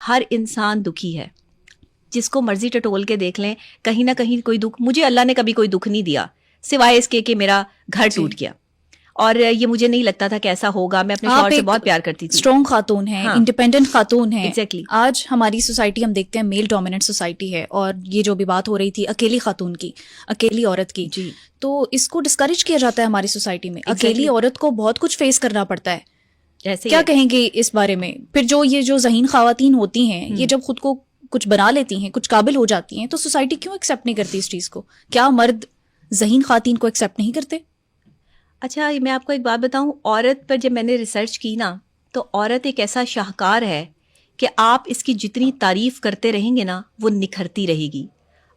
ہر انسان دکھی ہے، جس کو مرضی ٹٹول کے دیکھ لیں، کہیں نہ کہیں کوئی دکھ. مجھے اللہ نے کبھی کوئی دکھ نہیں دیا سوائے اس کے کہ میرا گھر ٹوٹ گیا، اور یہ مجھے نہیں لگتا تھا کہ ایسا ہوگا. میں اپنے شوہر سے بہت پیار کرتی تھی. اسٹرانگ خاتون ہیں، انڈیپینڈنٹ خاتون ہیں. ایگزیکٹلی. آج ہماری سوسائٹی ہم دیکھتے ہیں میل ڈومیننٹ سوسائٹی ہے، اور یہ جو بھی بات ہو رہی تھی اکیلی خاتون کی، اکیلی عورت کی، جی، تو اس کو ڈسکریج کیا جاتا ہے ہماری سوسائٹی میں. اکیلی عورت کو بہت کچھ فیس کرنا پڑتا ہے. کیا کہیں گے اس بارے میں؟ پھر یہ جو ذہین خواتین ہوتی ہیں، یہ جب خود کو کچھ بنا لیتی ہیں، کچھ قابل ہو جاتی ہیں، تو سوسائٹی کیوں ایکسیپٹ نہیں کرتی اس چیز کو؟ کیا مرد ذہین خواتین کو ایکسیپٹ نہیں کرتے؟ اچھا، میں آپ کو ایک بات بتاؤں. عورت پر جب میں نے ریسرچ کی نا، تو عورت ایک ایسا شاہکار ہے کہ آپ اس کی جتنی تعریف کرتے رہیں گے نا، وہ نکھرتی رہے گی.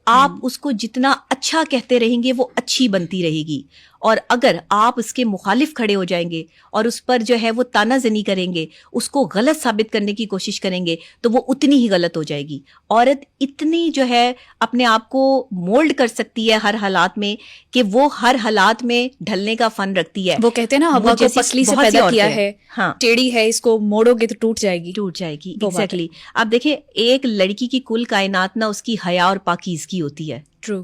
آپ اس کو جتنا اچھا کہتے رہیں گے، وہ اچھی بنتی رہے گی. اور اگر آپ اس کے مخالف کھڑے ہو جائیں گے اور اس پر جو ہے وہ تانا زنی کریں گے، اس کو غلط ثابت کرنے کی کوشش کریں گے، تو وہ اتنی ہی غلط ہو جائے گی. عورت اتنی جو ہے اپنے آپ کو مولڈ کر سکتی ہے ہر حالات میں، کہ وہ ہر حالات میں ڈھلنے کا فن رکھتی ہے. وہ کہتے ہیں نا، ہوا کو پسلی سے پیدا کیا ہے، ہاں، ٹیڑھی ہے، اس کو موڑو گے تو ٹوٹ جائے گی. ایگزیکٹلی. آپ دیکھیں، ایک لڑکی کی کل کائنات نا اس کی حیا اور پاکیزگی ہوتی ہے. ٹرو.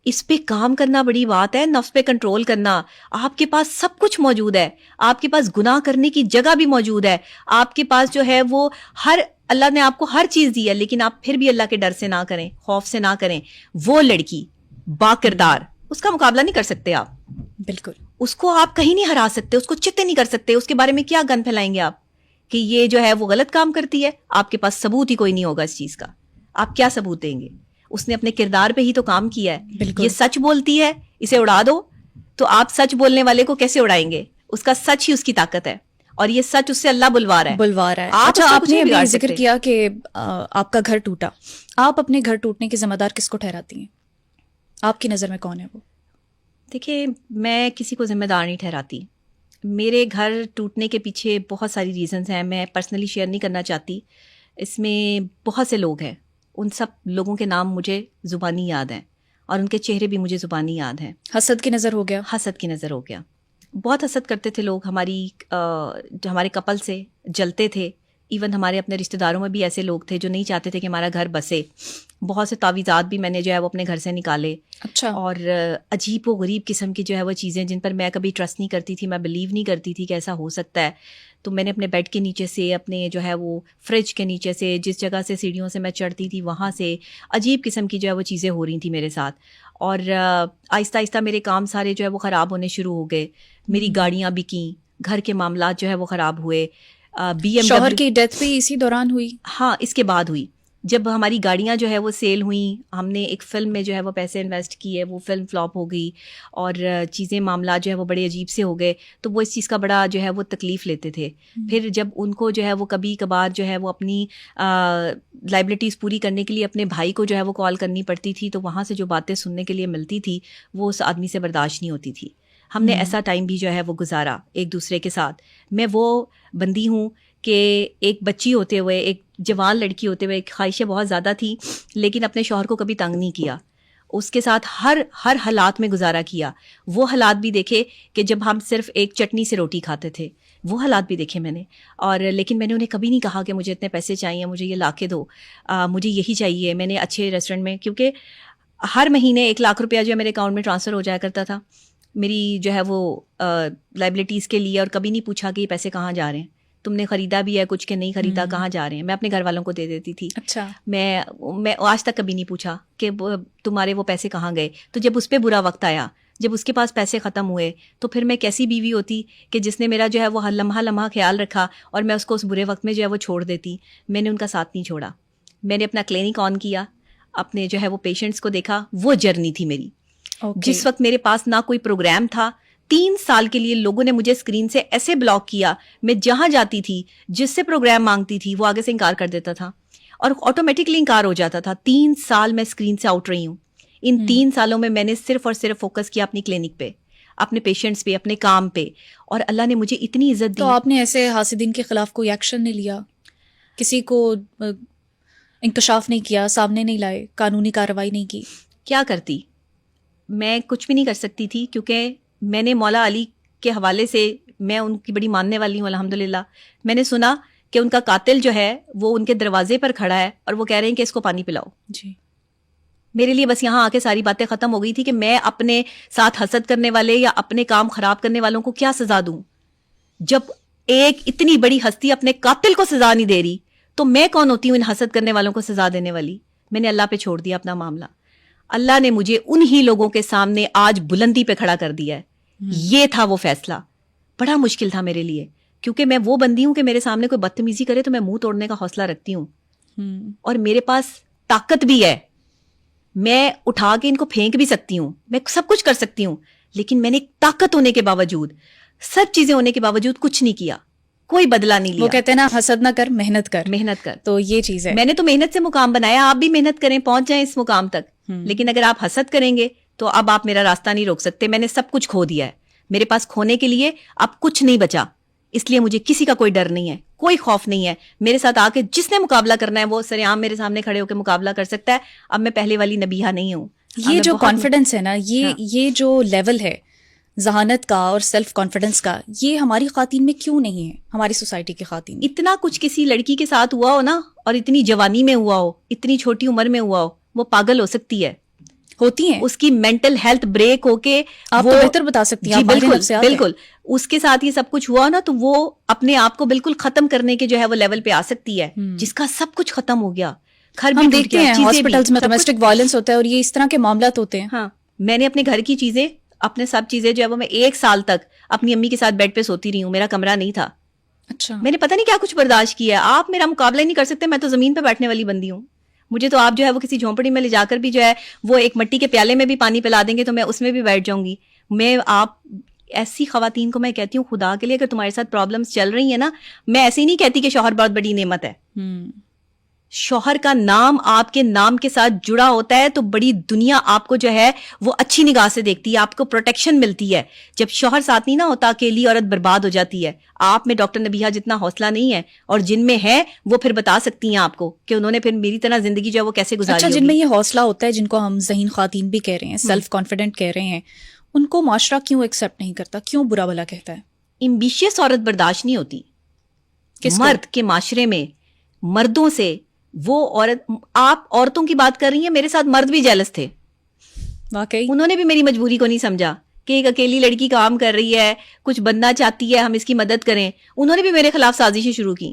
اس پہ کام کرنا بڑی بات ہے، نفس پہ کنٹرول کرنا. آپ کے پاس سب کچھ موجود ہے، آپ کے پاس گناہ کرنے کی جگہ بھی موجود ہے، آپ کے پاس جو ہے وہ اللہ نے آپ کو ہر چیز دی ہے، لیکن آپ پھر بھی اللہ کے ڈر سے نہ کریں، خوف سے نہ کریں. وہ لڑکی با کردار، اس کا مقابلہ نہیں کر سکتے آپ. بالکل. اس کو آپ کہیں نہیں ہرا سکتے، اس کو چتے نہیں کر سکتے. اس کے بارے میں کیا گن پھیلائیں گے آپ کہ یہ جو ہے وہ غلط کام کرتی ہے؟ آپ کے پاس ثبوت ہی کوئی نہیں ہوگا اس چیز کا. آپ کیا ثبوت دیں گے؟ اس نے اپنے کردار پہ ہی تو کام کیا ہے. یہ سچ بولتی ہے، اسے اڑا دو، تو آپ سچ بولنے والے کو کیسے اڑائیں گے؟ اس کا سچ ہی اس کی طاقت ہے، اور یہ سچ اس سے اللہ بلوا رہا ہے. اچھا، آپ نے ابھی ذکر کیا کہ آپ کا گھر ٹوٹا. آپ اپنے گھر ٹوٹنے کے ذمہ دار کس کو ٹھہراتی ہیں؟ آپ کی نظر میں کون ہے وہ؟ دیکھیے، میں کسی کو ذمہ دار نہیں ٹھہراتی. میرے گھر ٹوٹنے کے پیچھے بہت ساری ریزنز ہیں، میں پرسنلی شیئر نہیں کرنا چاہتی. اس میں بہت سے لوگ ہیں، ان سب لوگوں کے نام مجھے زبانی یاد ہیں، اور ان کے چہرے بھی مجھے زبانی یاد ہیں. حسد کی نظر ہو گیا. حسد کی نظر ہو گیا. بہت حسد کرتے تھے لوگ ہمارے کپل سے، جلتے تھے. ایون ہمارے اپنے رشتہ داروں میں بھی ایسے لوگ تھے جو نہیں چاہتے تھے کہ ہمارا گھر بسے. بہت سے تعویذات بھی میں نے جو ہے وہ اپنے گھر سے نکالے. اچھا. اور عجیب و غریب قسم کی جو ہے وہ چیزیں جن پر میں کبھی ٹرسٹ نہیں کرتی تھی، میں بلیو نہیں کرتی تھی کہ ایسا ہو سکتا ہے. تو میں نے اپنے بیڈ کے نیچے سے، اپنے جو ہے وہ فریج کے نیچے سے، جس جگہ سے سیڑھیوں سے میں چڑھتی تھی وہاں سے عجیب قسم کی جو ہے وہ چیزیں ہو رہی تھیں میرے ساتھ. اور آہستہ آہستہ میرے کام سارے جو ہے وہ خراب ہونے شروع ہو گئے. میری گاڑیاں بکیں، گھر کے معاملات جو ہے وہ خراب ہوئے. شوہر کی ڈیتھ بھی اسی دوران ہوئی؟ ہاں، اس کے بعد ہوئی. جب ہماری گاڑیاں جو ہے وہ سیل ہوئیں، ہم نے ایک فلم میں جو ہے وہ پیسے انویسٹ کیے، وہ فلم فلاپ ہو گئی، اور چیزیں معاملات جو ہے وہ بڑے عجیب سے ہو گئے. تو وہ اس چیز کا بڑا جو ہے وہ تکلیف لیتے تھے. پھر جب ان کو جو ہے وہ کبھی کبھار جو ہے وہ اپنی لائبلٹیز پوری کرنے کے لیے اپنے بھائی کو جو ہے وہ کال کرنی پڑتی تھی، تو وہاں سے جو باتیں سننے کے لیے ملتی تھی وہ اس آدمی سے برداشت نہیں ہوتی تھی. ہم نے ایسا ٹائم بھی جو ہے وہ گزارا ایک دوسرے کے ساتھ. میں وہ بندی ہوں کہ ایک بچی ہوتے ہوئے، ایک جوان لڑکی ہوتے ہوئے خواہشیں بہت زیادہ تھی، لیکن اپنے شوہر کو کبھی تنگ نہیں کیا. اس کے ساتھ ہر حالات میں گزارا کیا. وہ حالات بھی دیکھے کہ جب ہم صرف ایک چٹنی سے روٹی کھاتے تھے، وہ حالات بھی دیکھے میں نے. اور لیکن میں نے انہیں کبھی نہیں کہا کہ مجھے اتنے پیسے چاہیے، مجھے یہ لا کے دو، مجھے یہی چاہیے. میں نے اچھے ریسٹورینٹ میں، کیونکہ ہر مہینے 1,00,000 روپیہ جو ہے میرے اکاؤنٹ میں ٹرانسفر ہو جایا کرتا تھا میری جو ہے وہ لائبلٹیز کے لیے، اور کبھی نہیں پوچھا کہ یہ پیسے کہاں جا رہے ہیں، تم نے خریدا بھی ہے کچھ کہ نہیں خریدا، کہاں جا رہے ہیں. میں اپنے گھر والوں کو دے دیتی تھی. اچھا. میں آج تک کبھی نہیں پوچھا کہ تمہارے وہ پیسے کہاں گئے. تو جب اس پہ برا وقت آیا، جب اس کے پاس پیسے ختم ہوئے، تو پھر میں کیسی بیوی ہوتی کہ جس نے میرا جو ہے وہ لمحہ خیال رکھا، اور میں اس کو اس برے وقت میں جو ہے وہ چھوڑ دیتی. میں نے ان کا ساتھ نہیں چھوڑا. میں نے اپنا کلینک آن کیا، اپنے جو ہے وہ پیشنٹس کو دیکھا. وہ جرنی تھی میری. جس وقت میرے پاس نہ کوئی پروگرام تھا، 3 سال کے لیے لوگوں نے مجھے اسکرین سے ایسے بلاک کیا. میں جہاں جاتی تھی، جس سے پروگرام مانگتی تھی، وہ آگے سے انکار کر دیتا تھا، اور آٹومیٹکلی انکار ہو جاتا تھا. 3 سال میں اسکرین سے آؤٹ رہی ہوں. ان 3 سالوں میں نے صرف اور صرف فوکس کیا اپنی کلینک پہ، اپنے پیشنٹس پہ، اپنے کام پہ، اور اللہ نے مجھے اتنی عزت دی. تو آپ نے ایسے حاسدین کے خلاف کوئی ایکشن نہیں لیا؟ کسی کو انکشاف نہیں کیا، سامنے نہیں لائے، قانونی کارروائی نہیں کی؟ کیا کرتی؟ میں کچھ بھی نہیں کر سکتی تھی، کیونکہ میں نے مولا علی کے حوالے سے، میں ان کی بڑی ماننے والی ہوں الحمدللہ. میں نے سنا کہ ان کا قاتل جو ہے وہ ان کے دروازے پر کھڑا ہے اور وہ کہہ رہے ہیں کہ اس کو پانی پلاؤ. جی میرے لیے بس یہاں آ کے ساری باتیں ختم ہو گئی تھی کہ میں اپنے ساتھ حسد کرنے والے یا اپنے کام خراب کرنے والوں کو کیا سزا دوں. جب ایک اتنی بڑی ہستی اپنے قاتل کو سزا نہیں دے رہی تو میں کون ہوتی ہوں ان حسد کرنے والوں کو سزا دینے والی. میں نے اللہ پہ چھوڑ دیا اپنا معاملہ. اللہ نے مجھے انہی لوگوں کے سامنے آج بلندی پہ کھڑا کر دیا ہے. یہ تھا وہ فیصلہ. بڑا مشکل تھا میرے لیے, کیونکہ میں وہ بندی ہوں کہ میرے سامنے کوئی بدتمیزی کرے تو میں منہ توڑنے کا حوصلہ رکھتی ہوں, اور میرے پاس طاقت بھی ہے. میں اٹھا کے ان کو پھینک بھی سکتی ہوں, میں سب کچھ کر سکتی ہوں, لیکن میں نے طاقت ہونے کے باوجود, سب چیزیں ہونے کے باوجود کچھ نہیں کیا, کوئی بدلہ نہیں لیا. وہ کہتے ہیں نا حسد نہ کر محنت کر. محنت کر. تو یہ چیز ہے, میں نے تو محنت سے مقام بنایا, آپ بھی محنت کریں, پہنچ جائیں اس مقام تک. لیکن اگر آپ حسد کریں گے تو اب آپ میرا راستہ نہیں روک سکتے. میں نے سب کچھ کھو دیا ہے, میرے پاس کھونے کے لیے اب کچھ نہیں بچا. اس لیے مجھے کسی کا کوئی ڈر نہیں ہے, کوئی خوف نہیں ہے. میرے ساتھ آ کے جس نے مقابلہ کرنا ہے وہ سرعام میرے سامنے کھڑے ہو کے مقابلہ کر سکتا ہے. اب میں پہلے والی نبیہہ نہیں ہوں. یہ جو کانفیڈنس ہے نا, یہ جو لیول ہے ذہانت کا اور سیلف کانفیڈنس کا, یہ ہماری خواتین میں کیوں نہیں ہے, ہماری سوسائٹی کی خواتین. اتنا کچھ کسی لڑکی کے ساتھ ہوا ہو نا, اور اتنی جوانی میں ہوا ہو, اتنی چھوٹی عمر میں ہوا ہو, وہ پاگل ہو سکتی ہے, ہوتی ہیں. اس کی مینٹل ہیلتھ بریک ہو کے, آپ تو بہتر بتا سکتی ہیں. بالکل بالکل, اس کے ساتھ یہ سب کچھ ہوا نا تو وہ اپنے آپ کو بالکل ختم کرنے کے جو ہے وہ لیول پہ آ سکتی ہے, جس کا سب کچھ ختم ہو گیا. ہم دیکھتے ہیں ہاسپٹلز میں ڈومیسٹک وائلنس ہوتا ہے اور یہ اس طرح کے معاملات ہوتے ہیں. ہاں, میں نے اپنے گھر کی چیزیں, اپنے سب چیزیں جو ہے وہ میں 1 سال تک اپنی امی کے ساتھ بیڈ پہ سوتی رہی ہوں. میرا کمرہ نہیں تھا. اچھا, میں نے پتہ نہیں کیا کچھ برداشت کیا. آپ میرا مقابلہ نہیں کر سکتے, میں تو زمین پہ بیٹھنے والی بندی ہوں. مجھے تو آپ جو ہے وہ کسی جھونپڑی میں لے جا کر بھی جو ہے وہ ایک مٹی کے پیالے میں بھی پانی پلا دیں گے تو میں اس میں بھی بیٹھ جاؤں گی. میں آپ ایسی خواتین کو میں کہتی ہوں, خدا کے لیے اگر تمہارے ساتھ پرابلمس چل رہی ہیں نا, میں ایسے ہی نہیں کہتی کہ شوہر بہت بڑی نعمت ہے. شوہر کا نام آپ کے نام کے ساتھ جڑا ہوتا ہے تو بڑی دنیا آپ کو جو ہے وہ اچھی نگاہ سے دیکھتی ہے, آپ کو پروٹیکشن ملتی ہے. جب شوہر ساتھ نہیں نہ ہوتا, اکیلی عورت برباد ہو جاتی ہے. آپ میں ڈاکٹر نبیہہ جتنا حوصلہ نہیں ہے, اور جن میں ہے وہ پھر بتا سکتی ہیں آپ کو کہ انہوں نے پھر میری طرح زندگی جو ہے وہ کیسے گزاری. اچھا, جن میں یہ حوصلہ ہوتا ہے, جن کو ہم ذہین خواتین بھی کہہ رہے ہیں, سیلف کانفیڈنٹ کہہ رہے ہیں, ان کو معاشرہ کیوں ایکسیپٹ نہیں کرتا, کیوں برا بھلا کہتا ہے؟ ایمبیشیس عورت برداشت نہیں ہوتی. مرد کے معاشرے میں مردوں سے وہ عورت, آپ عورتوں کی بات کر رہی ہیں, میرے ساتھ مرد بھی جیلس تھے. واقعی انہوں نے بھی میری مجبوری کو نہیں سمجھا کہ ایک اکیلی لڑکی کام کر رہی ہے, کچھ بننا چاہتی ہے, ہم اس کی مدد کریں. انہوں نے بھی میرے خلاف سازشیں شروع کی.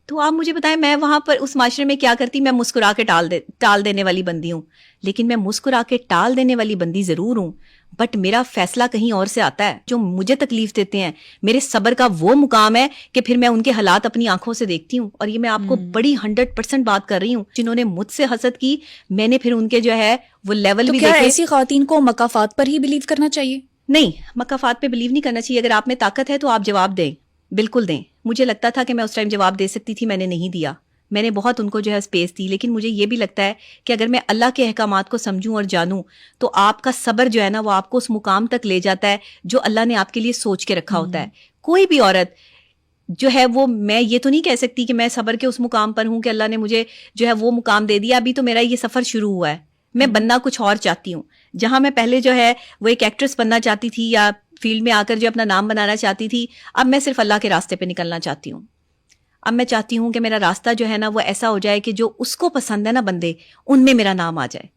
تو آپ مجھے بتائیں, میں وہاں پر اس معاشرے میں کیا کرتی؟ میں مسکرا کے ٹال دینے والی بندی ہوں. لیکن میں مسکرا کے ٹال دینے والی بندی ضرور ہوں, بٹ میرا فیصلہ کہیں اور سے آتا ہے. جو مجھے تکلیف دیتے ہیں, میرے صبر کا وہ مقام ہے کہ پھر میں ان کے حالات اپنی آنکھوں سے دیکھتی ہوں. اور یہ میں آپ کو بڑی 100% بات کر رہی ہوں. جنہوں نے مجھ سے حسد کی, میں نے پھر ان کے جو ہے وہ لیول بھی دیکھے. ایسی خواتین کو مکافات پر ہی بلیو کرنا چاہیے؟ نہیں, مکافات پہ بلیو نہیں کرنا چاہیے. اگر آپ میں طاقت ہے تو آپ جواب دیں, بالکل دیں. مجھے لگتا تھا کہ میں اس ٹائم جواب دے سکتی تھی, میں نے نہیں دیا. میں نے بہت ان کو جو ہے اسپیس دی. لیکن مجھے یہ بھی لگتا ہے کہ اگر میں اللہ کے احکامات کو سمجھوں اور جانوں تو آپ کا صبر جو ہے نا وہ آپ کو اس مقام تک لے جاتا ہے جو اللہ نے آپ کے لیے سوچ کے رکھا ہوتا ہے. کوئی بھی عورت جو ہے وہ, میں یہ تو نہیں کہہ سکتی کہ میں صبر کے اس مقام پر ہوں کہ اللہ نے مجھے جو ہے وہ مقام دے دیا. ابھی تو میرا یہ سفر شروع ہوا ہے. میں بننا کچھ اور چاہتی ہوں. جہاں میں پہلے جو ہے وہ ایک ایکٹریس بننا چاہتی تھی یا فیلڈ میں آ کر جو اپنا نام بنانا چاہتی تھی, اب میں صرف اللہ کے راستے پہ نکلنا چاہتی ہوں. اب میں چاہتی ہوں کہ میرا راستہ جو ہے نا وہ ایسا ہو جائے کہ جو اس کو پسند ہے نا بندے, ان میں میرا نام آ جائے.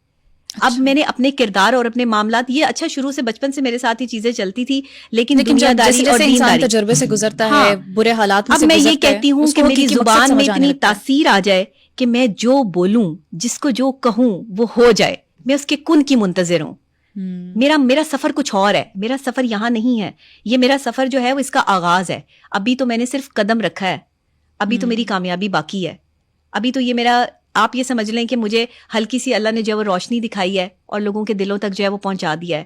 اب میں نے اپنے کردار اور اپنے معاملات, یہ اچھا شروع سے بچپن سے میرے ساتھ یہ چیزیں چلتی تھی, لیکن دنیا داری اور انسان تجربے سے گزرتا ہے, برے حالات میں اب میں یہ کہتی ہوں کہ میری زبان میں اتنی تاثیر آ جائے کہ میں جو بولوں, جس کو جو کہوں وہ ہو جائے. میں اس کے کن کی منتظر ہوں. میرا سفر کچھ اور ہے. میرا سفر یہاں نہیں ہے. یہ میرا سفر جو ہے وہ اس کا آغاز ہے. ابھی تو میں نے صرف قدم رکھا ہے, ابھی تو میری کامیابی باقی ہے. ابھی تو یہ میرا, آپ یہ سمجھ لیں کہ مجھے ہلکی سی اللہ نے جو ہے وہ روشنی دکھائی ہے اور لوگوں کے دلوں تک جو ہے وہ پہنچا دیا ہے.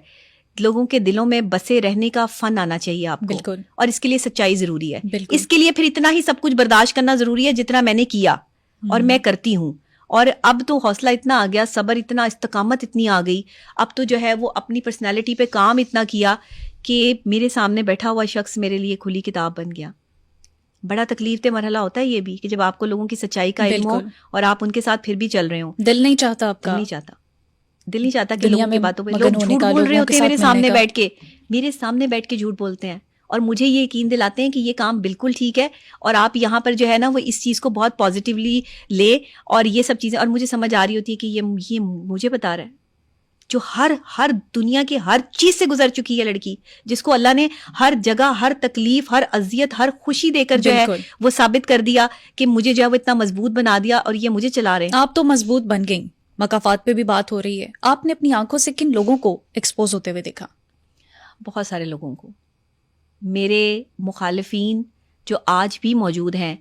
لوگوں کے دلوں میں بسے رہنے کا فن آنا چاہیے آپ کو. بالکل. اور اس کے لیے سچائی ضروری ہے. اس کے لیے پھر اتنا ہی سب کچھ برداشت کرنا ضروری ہے جتنا میں نے کیا اور میں کرتی ہوں. اور اب تو حوصلہ اتنا آ گیا, صبر اتنا, استقامت اتنی آ گئی. اب تو جو ہے وہ اپنی پرسنالٹی پہ کام اتنا کیا کہ میرے سامنے بیٹھا ہوا شخص میرے لیے کھلی کتاب بن گیا. بڑا تکلیف دہ مرحلہ ہوتا ہے یہ بھی کہ جب آپ کو لوگوں کی سچائی کا علم ہو اور آپ ان کے ساتھ پھر بھی چل رہے ہوں. دل نہیں چاہتا آپ کا, دل نہیں چاہتا کہ لوگوں کی باتوں پہ لوگ جھوٹ بول رہے ہوتے ہیں میرے سامنے بیٹھ کے جھوٹ بولتے ہیں. اور مجھے یہ یقین دلاتے ہیں کہ یہ کام بالکل ٹھیک ہے اور آپ یہاں پر جو ہے نا وہ اس چیز کو بہت پازیٹیولی لے اور یہ سب چیزیں. اور مجھے سمجھ آ رہی ہوتی ہے کہ یہ مجھے بتا رہا ہے جو ہر دنیا کی ہر چیز سے گزر چکی ہے لڑکی, جس کو اللہ نے ہر جگہ ہر تکلیف ہر اذیت ہر خوشی دے کر جو ہے وہ ثابت کر دیا کہ مجھے جو ہے وہ اتنا مضبوط بنا دیا اور یہ مجھے چلا رہے ہیں. آپ تو مضبوط بن گئیں, مقافات پہ بھی بات ہو رہی ہے. آپ نے اپنی آنکھوں سے کن لوگوں کو ایکسپوز ہوتے ہوئے دیکھا؟ بہت سارے لوگوں کو. میرے مخالفین جو آج بھی موجود ہیں,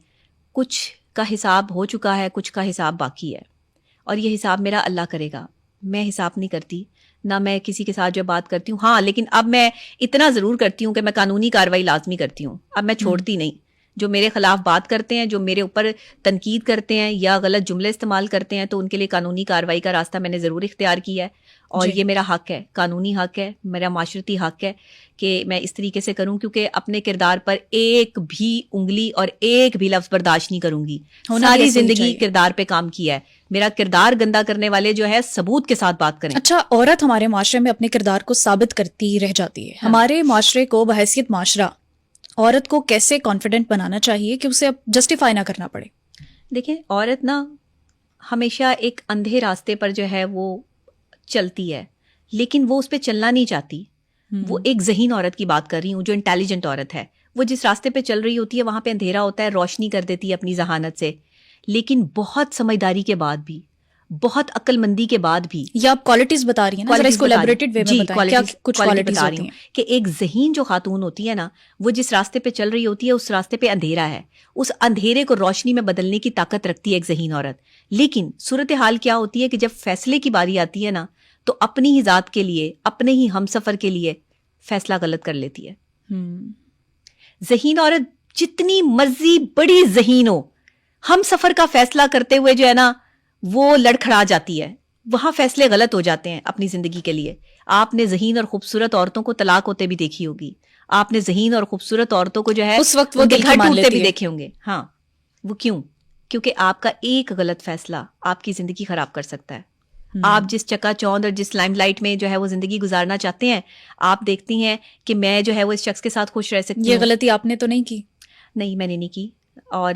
کچھ کا حساب ہو چکا ہے, کچھ کا حساب باقی ہے, اور یہ حساب میرا اللہ کرے گا. میں حساب نہیں کرتی, نہ میں کسی کے ساتھ جو بات کرتی ہوں. ہاں لیکن اب میں اتنا ضرور کرتی ہوں کہ میں قانونی کارروائی لازمی کرتی ہوں. اب میں چھوڑتی نہیں. جو میرے خلاف بات کرتے ہیں, جو میرے اوپر تنقید کرتے ہیں یا غلط جملے استعمال کرتے ہیں, تو ان کے لیے قانونی کارروائی کا راستہ میں نے ضرور اختیار کیا ہے. اور یہ میرا حق ہے, قانونی حق ہے, میرا معاشرتی حق ہے کہ میں اس طریقے سے کروں, کیونکہ اپنے کردار پر ایک بھی انگلی اور ایک بھی لفظ برداشت نہیں کروں گی. ساری زندگی کردار پہ کام کیا ہے. میرا کردار گندا کرنے والے جو ہے ثبوت کے ساتھ بات کریں. اچھا, عورت ہمارے معاشرے میں اپنے کردار کو ثابت کرتی رہ جاتی ہے. ہمارے معاشرے کو بحیثیت معاشرہ عورت کو کیسے کانفیڈنٹ بنانا چاہیے کہ اسے اب جسٹیفائی نہ کرنا پڑے؟ دیکھیں, عورت نا ہمیشہ ایک اندھے راستے پر جو ہے وہ چلتی ہے, لیکن وہ اس پہ چلنا نہیں چاہتی. وہ ایک ذہین عورت کی بات کر رہی ہوں, جو انٹیلیجنٹ عورت ہے. وہ جس راستے پہ چل رہی ہوتی ہے وہاں پہ اندھیرا ہوتا ہے, روشنی کر دیتی ہے اپنی ذہانت سے, لیکن بہت سمجھداری کے بعد بھی, بہت عقل مندی کے بعد بھی. یا آپ کوالٹیز بتا رہی ہیں نا, ذرا اس کو ایلیبریٹڈ وے میں بتائیں کیا کچھ کوالٹیز ہوتی ہیں. کہ ایک ذہین جو خاتون ہوتی ہے نا, وہ جس راستے پہ چل رہی ہوتی ہے اس راستے پہ اندھیرا ہے, اس اندھیرے کو روشنی میں بدلنے کی طاقت رکھتی ہے ایک ذہین عورت. لیکن صورتحال کیا ہوتی ہے کہ جب فیصلے کی باری آتی ہے نا, تو اپنی ہی ذات کے لیے, اپنے ہی ہم سفر کے لیے فیصلہ غلط کر لیتی ہے. ذہین عورت جتنی مرضی بڑی ذہین ہو, ہم سفر کا فیصلہ کرتے ہوئے جو ہے نا وہ لڑکھڑا جاتی ہے, وہاں فیصلے غلط ہو جاتے ہیں اپنی زندگی کے لیے. آپ نے ذہین اور خوبصورت عورتوں کو طلاق ہوتے بھی دیکھی ہوگی, آپ نے ذہین اور خوبصورت عورتوں کو جو ہے اس وقت وہ دل ٹوٹتے بھی دیکھے ہوں گے. ہاں, وہ کیوں؟ کیونکہ آپ کا ایک غلط فیصلہ آپ کی زندگی خراب کر سکتا ہے. آپ جس چکا چوند اور جس لائم لائٹ میں جو ہے وہ زندگی گزارنا چاہتے ہیں, آپ دیکھتی ہیں کہ میں جو ہے وہ اس شخص کے ساتھ خوش رہ سکتی ہوں. یہ غلطی آپ نے تو نہیں کی؟ نہیں, میں نے نہیں کی. اور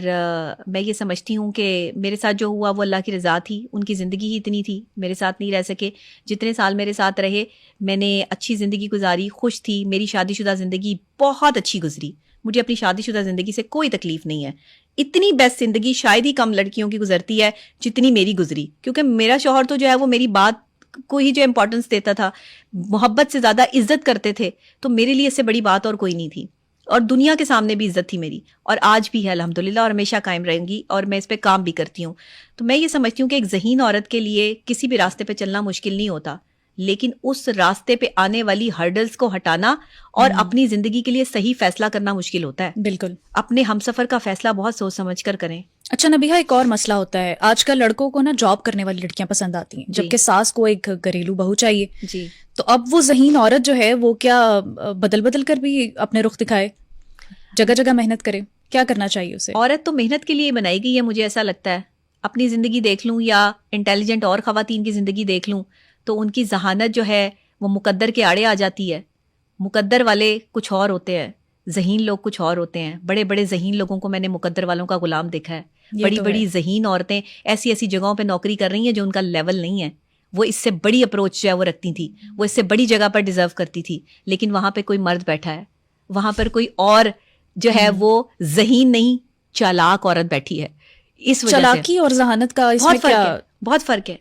میں یہ سمجھتی ہوں کہ میرے ساتھ جو ہوا وہ اللہ کی رضا تھی. ان کی زندگی ہی اتنی تھی, میرے ساتھ نہیں رہ سکے. جتنے سال میرے ساتھ رہے میں نے اچھی زندگی گزاری, خوش تھی. میری شادی شدہ زندگی بہت اچھی گزری, مجھے اپنی شادی شدہ زندگی سے کوئی تکلیف نہیں ہے. اتنی بیسٹ زندگی شاید ہی کم لڑکیوں کی گزرتی ہے جتنی میری گزری, کیونکہ میرا شوہر تو جو ہے وہ میری بات کو ہی جو امپورٹنس دیتا تھا, محبت سے زیادہ عزت کرتے تھے. تو میرے لیے اس سے بڑی بات اور کوئی نہیں تھی, اور دنیا کے سامنے بھی عزت تھی میری, اور آج بھی ہے الحمدللہ, اور ہمیشہ قائم رہیں گی, اور میں اس پہ کام بھی کرتی ہوں. تو میں یہ سمجھتی ہوں کہ ایک ذہین عورت کے لیے کسی بھی راستے پہ چلنا مشکل نہیں ہوتا, لیکن اس راستے پہ آنے والی ہرڈلز کو ہٹانا اور اپنی زندگی کے لیے صحیح فیصلہ کرنا مشکل ہوتا ہے. بالکل, اپنے ہمسفر کا فیصلہ بہت سوچ سمجھ کر کریں. اچھا نبیہا, ایک اور مسئلہ ہوتا ہے, آج کل لڑکوں کو نا جاب کرنے والی لڑکیاں پسند آتی ہیں, جبکہ ساس کو ایک گھریلو بہو چاہیے. جی, تو اب وہ ذہین عورت جو ہے وہ کیا بدل کر بھی اپنے رخ دکھائے, جگہ جگہ محنت کرے؟ کیا کرنا چاہیے اسے؟ عورت تو محنت کے لیے بنائی گئی ہے, مجھے ایسا لگتا ہے. اپنی زندگی دیکھ لوں یا انٹیلیجنٹ اور خواتین کی زندگی دیکھ لوں, تو ان کی ذہانت جو ہے وہ مقدر کے آڑے آ جاتی ہے. مقدر والے کچھ اور ہوتے ہیں, ذہین لوگ کچھ اور ہوتے ہیں. بڑے بڑے ذہین لوگوں کو میں نے مقدر والوں کا غلام دیکھا ہے. بڑی بڑی ذہین عورتیں ایسی ایسی جگہوں پہ نوکری کر رہی ہیں جو ان کا لیول نہیں ہے. وہ اس سے بڑی اپروچ جو ہے وہ رکھتی تھی, وہ اس سے بڑی جگہ پر ڈیزرو کرتی تھی, لیکن وہاں پہ کوئی مرد بیٹھا ہے, وہاں پر کوئی اور جو ہے وہ ذہین نہیں, چالاک عورت بیٹھی ہے. اس وجہ سے چالاکی اور ذہانت کا بہت فرق ہے.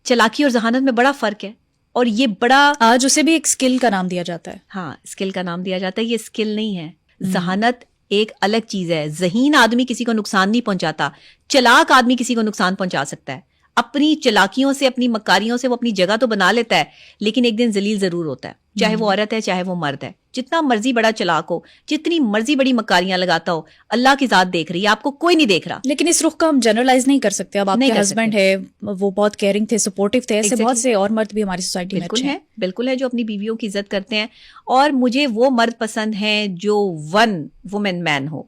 چالاکی اور ذہانت میں بڑا فرق ہے, اور یہ بڑا آج اسے بھی ایک اسکل کا نام دیا جاتا ہے. ہاں, اسکل کا نام دیا جاتا ہے. یہ اسکل نہیں ہے, ذہانت ایک الگ چیز ہے. ذہین آدمی کسی کو نقصان نہیں پہنچاتا, چلاک آدمی کسی کو نقصان پہنچا سکتا ہے. اپنی چلاکیوں سے, اپنی مکاریوں سے وہ اپنی جگہ تو بنا لیتا ہے, لیکن ایک دن ذلیل ضرور ہوتا ہے, چاہے وہ عورت ہے چاہے وہ مرد ہے. جتنا مرضی بڑا چلاک ہو, جتنی مرضی بڑی مکاریاں لگاتا ہو, اللہ کی ذات دیکھ رہی ہے, آپ کو کوئی نہیں دیکھ رہا. لیکن اس رخ کا ہم جنرلائز نہیں کر سکتے. اب آپ کے ہسبینڈ ہے, وہ بہت کیئرنگ تھے, سپورٹو تھے, ایسے بہت سے اور مرد بھی ہماری سوسائٹی میں بالکل ہیں, بالکل ہے, جو اپنی بیویوں کی عزت کرتے ہیں. اور مجھے وہ مرد پسند ہیں جو ون وومن مین ہو,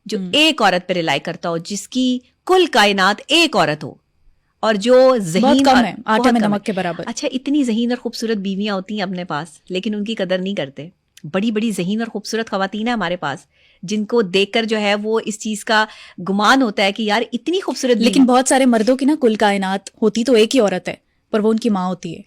جو ایک عورت پہ ریلائی کرتا ہو, جس کی کل کائنات ایک عورت ہو, اور جو ذہین کم ہے, آٹے میں نمک کے برابر. اچھا, اتنی ذہین اور خوبصورت بیویاں ہوتی ہیں اپنے پاس, لیکن ان کی قدر نہیں کرتے. بڑی بڑی ذہین اور خوبصورت خواتین ہیں ہمارے پاس جن کو دیکھ کر جو ہے وہ اس چیز کا گمان ہوتا ہے کہ یار اتنی خوبصورت. لیکن بہت سارے مردوں کی نا کل کائنات ہوتی تو ایک ہی عورت ہے پر وہ ان کی ماں ہوتی ہے.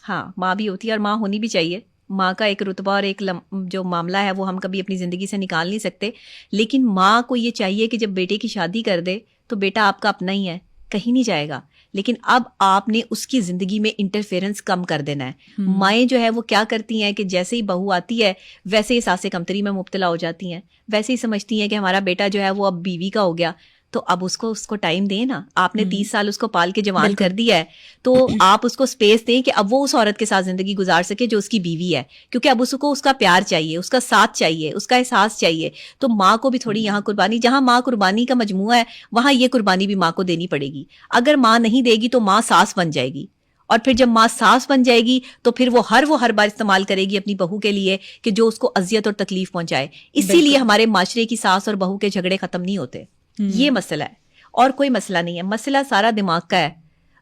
ہاں ماں بھی ہوتی ہے اور ماں ہونی بھی چاہیے. ماں کا ایک رتبہ اور ایک جو معاملہ ہے وہ ہم کبھی اپنی زندگی سے نکال نہیں سکتے. لیکن ماں کو یہ چاہیے کہ جب بیٹے کی شادی کر دے تو بیٹا آپ کا اپنا ہی ہے, کہیں نہیں جائے گا, لیکن اب آپ نے اس کی زندگی میں انٹرفیئرنس کم کر دینا ہے. مائیں جو ہے وہ کیا کرتی ہیں کہ جیسے ہی بہو آتی ہے ویسے ہی احساس کمتری میں مبتلا ہو جاتی ہیں, ویسے ہی سمجھتی ہیں کہ ہمارا بیٹا جو ہے وہ اب بیوی کا ہو گیا, تو اب اس کو ٹائم دیں نا. آپ نے 30 سال اس کو پال کے جوان کر دیا ہے, تو آپ اس کو اسپیس دیں کہ اب وہ اس عورت کے ساتھ زندگی گزار سکے جو اس کی بیوی ہے, کیونکہ اب اس کو اس کا پیار چاہیے, اس کا ساتھ چاہیے, اس کا احساس چاہیے. تو ماں کو بھی تھوڑی یہاں قربانی, جہاں ماں قربانی کا مجموعہ ہے وہاں یہ قربانی بھی ماں کو دینی پڑے گی. اگر ماں نہیں دے گی تو ماں ساس بن جائے گی, اور پھر جب ماں ساس بن جائے گی تو پھر وہ ہر بار استعمال کرے گی اپنی بہو کے لیے کہ جو اس کو اذیت اور تکلیف پہنچائے. اسی لیے ہمارے معاشرے کی ساس اور بہو کے جھگڑے ختم نہیں ہوتے. یہ مسئلہ ہے اور کوئی مسئلہ نہیں ہے. مسئلہ سارا دماغ کا ہے,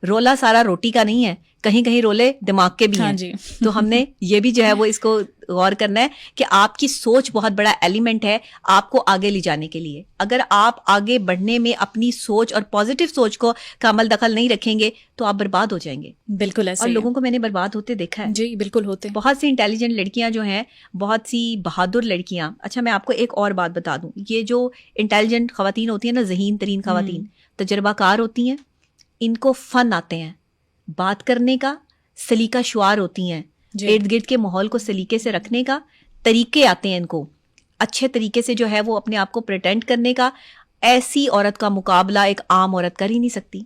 رولا سارا روٹی کا نہیں ہے, کہیں کہیں رولے دماغ کے بھی ہیں. تو ہم نے یہ بھی جو ہے وہ اس کو غور کرنا ہے کہ آپ کی سوچ بہت بڑا ایلیمنٹ ہے آپ کو آگے لے جانے کے لیے. اگر آپ آگے بڑھنے میں اپنی سوچ اور پازیٹیو سوچ کو کا عمل دخل نہیں رکھیں گے تو آپ برباد ہو جائیں گے. بالکل ایسے, اور لوگوں کو میں نے برباد ہوتے دیکھا ہے. جی بالکل ہوتے. بہت سی انٹیلیجنٹ لڑکیاں جو ہیں, بہت سی بہادر لڑکیاں. اچھا میں آپ کو ایک اور بات بتا دوں, یہ جو انٹیلیجنٹ خواتین ہوتی ہیں نا, ذہین ترین خواتین, تجربہ کار ہوتی ہیں, ان کو فن آتے ہیں بات کرنے کا, سلیقہ شعار ہوتی ہیں, ارد گرد کے ماحول کو سلیقے سے رکھنے کا طریقے آتے ہیں ان کو, اچھے طریقے سے جو ہے وہ اپنے آپ کو پریٹینڈ کرنے کا. ایسی عورت کا مقابلہ ایک عام عورت کر ہی نہیں سکتی.